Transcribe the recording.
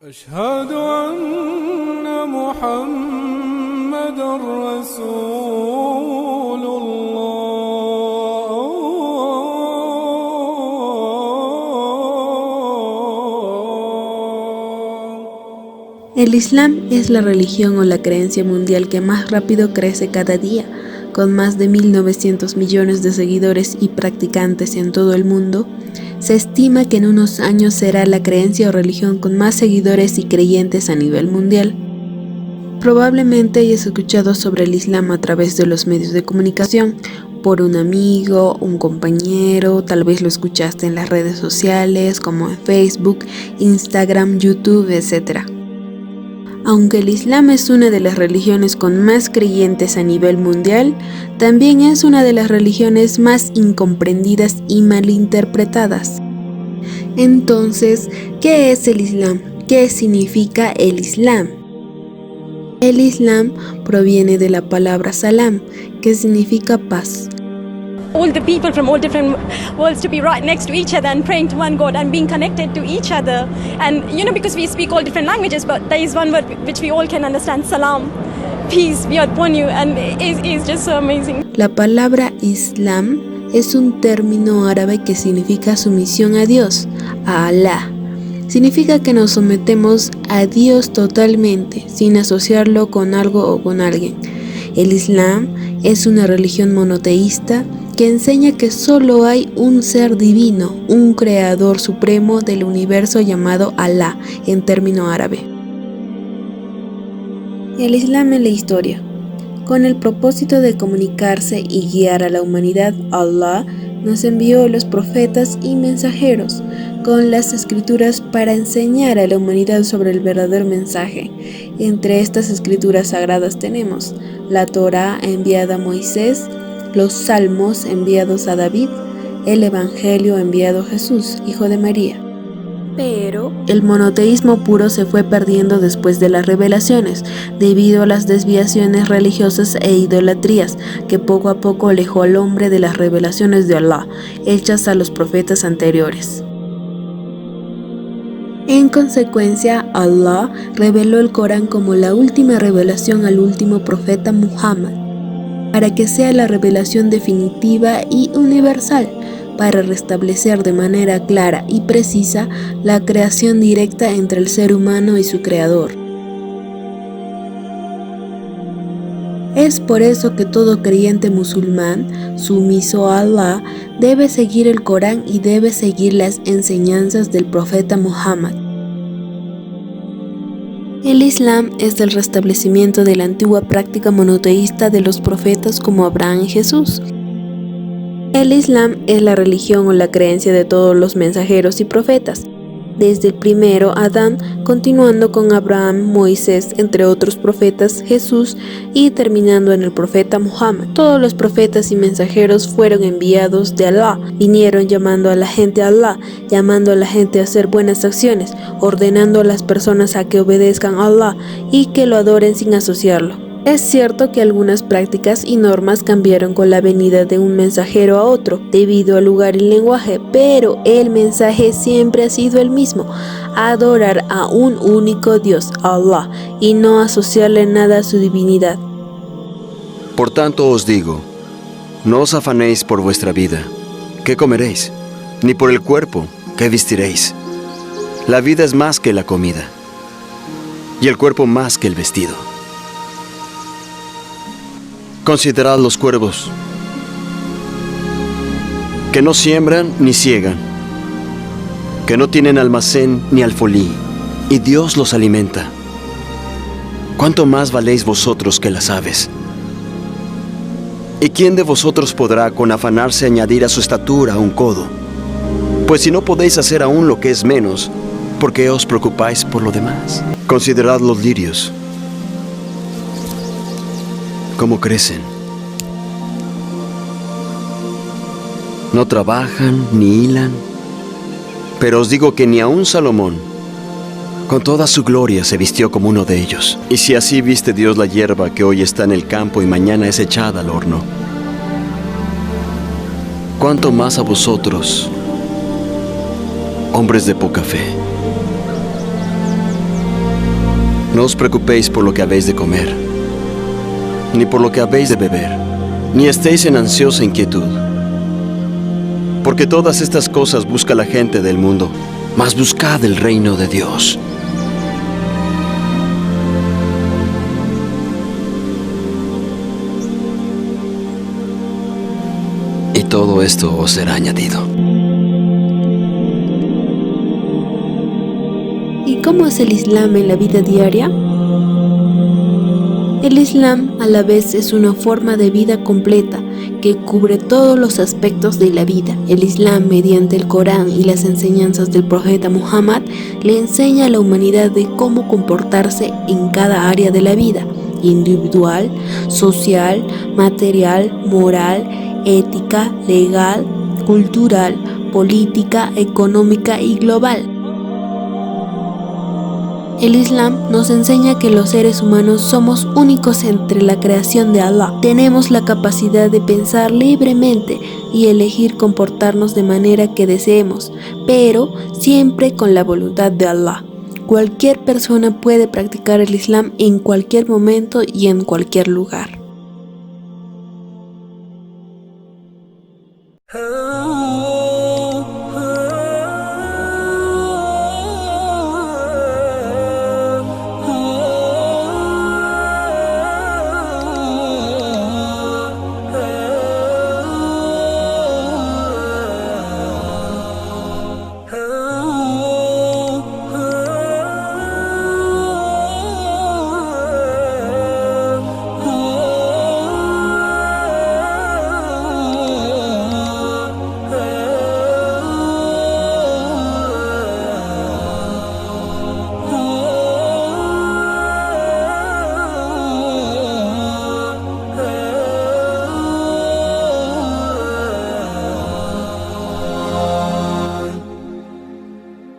أشهد أن محمد رسول الله. El Islam es la religión o la creencia mundial que más rápido crece cada día, con más de 1.900 millones de seguidores y practicantes en todo el mundo. Se estima que en unos años será la creencia o religión con más seguidores y creyentes a nivel mundial. Probablemente hayas escuchado sobre el Islam a través de los medios de comunicación, por un amigo, un compañero, tal vez lo escuchaste en las redes sociales como en Facebook, Instagram, YouTube, etc. Aunque el Islam es una de las religiones con más creyentes a nivel mundial, también es una de las religiones más incomprendidas y malinterpretadas. Entonces, ¿qué es el Islam? ¿Qué significa el Islam? El Islam proviene de la palabra salam, que significa paz. All the people from all different worlds to be right next to each other and praying to one God and being connected to each other. And because we speak all different languages, but there is one word which we all can understand, salam, peace be upon you, and it's just so amazing. La palabra Islam es un término árabe que significa sumisión a Dios, a Alá. Significa que nos sometemos a Dios totalmente, sin asociarlo con algo o con alguien. El Islam es una religión monoteísta que enseña que solo hay un ser divino, un creador supremo del universo llamado Alá en término árabe. El Islam en la historia. Con el propósito de comunicarse y guiar a la humanidad, Allah nos envió los profetas y mensajeros con las escrituras para enseñar a la humanidad sobre el verdadero mensaje. Entre estas escrituras sagradas tenemos la Torá enviada a Moisés, los Salmos enviados a David, el Evangelio enviado a Jesús, hijo de María. Pero el monoteísmo puro se fue perdiendo después de las revelaciones, debido a las desviaciones religiosas e idolatrías que poco a poco alejó al hombre de las revelaciones de Allah, hechas a los profetas anteriores. En consecuencia, Allah reveló el Corán como la última revelación al último profeta Muhammad, para que sea la revelación definitiva y universal, para restablecer de manera clara y precisa la creación directa entre el ser humano y su creador. Es por eso que todo creyente musulmán, sumiso a Allah, debe seguir el Corán y debe seguir las enseñanzas del profeta Muhammad. El Islam es el restablecimiento de la antigua práctica monoteísta de los profetas como Abraham y Jesús. El Islam es la religión o la creencia de todos los mensajeros y profetas, desde el primero Adán, continuando con Abraham, Moisés, entre otros profetas, Jesús y terminando en el profeta Muhammad. Todos los profetas y mensajeros fueron enviados de Allah, vinieron llamando a la gente a Allah, llamando a la gente a hacer buenas acciones, ordenando a las personas a que obedezcan a Allah y que lo adoren sin asociarlo. Es cierto que algunas prácticas y normas cambiaron con la venida de un mensajero a otro, debido al lugar y lenguaje, pero el mensaje siempre ha sido el mismo: adorar a un único Dios, Allah, y no asociarle nada a su divinidad. Por tanto os digo, no os afanéis por vuestra vida, ¿qué comeréis? Ni por el cuerpo, ¿qué vestiréis? La vida es más que la comida, y el cuerpo más que el vestido. Considerad los cuervos, que no siembran ni ciegan, que no tienen almacén ni alfolí, y Dios los alimenta. ¿Cuánto más valéis vosotros que las aves? ¿Y quién de vosotros podrá con afanarse añadir a su estatura un codo? Pues si no podéis hacer aún lo que es menos, ¿por qué os preocupáis por lo demás? Considerad los lirios, cómo crecen. No trabajan ni hilan, pero os digo que ni aun Salomón, con toda su gloria, se vistió como uno de ellos. Y si así viste Dios la hierba que hoy está en el campo y mañana es echada al horno, ¿cuánto más a vosotros, hombres de poca fe? No os preocupéis por lo que habéis de comer, ni por lo que habéis de beber, ni estéis en ansiosa inquietud. Porque todas estas cosas busca la gente del mundo, mas buscad el reino de Dios. Y todo esto os será añadido. ¿Y cómo es el Islam en la vida diaria? El Islam a la vez es una forma de vida completa que cubre todos los aspectos de la vida. El Islam, mediante el Corán y las enseñanzas del profeta Muhammad, le enseña a la humanidad de cómo comportarse en cada área de la vida, individual, social, material, moral, ética, legal, cultural, política, económica y global. El Islam nos enseña que los seres humanos somos únicos entre la creación de Allah. Tenemos la capacidad de pensar libremente y elegir comportarnos de manera que deseemos, pero siempre con la voluntad de Allah. Cualquier persona puede practicar el Islam en cualquier momento y en cualquier lugar.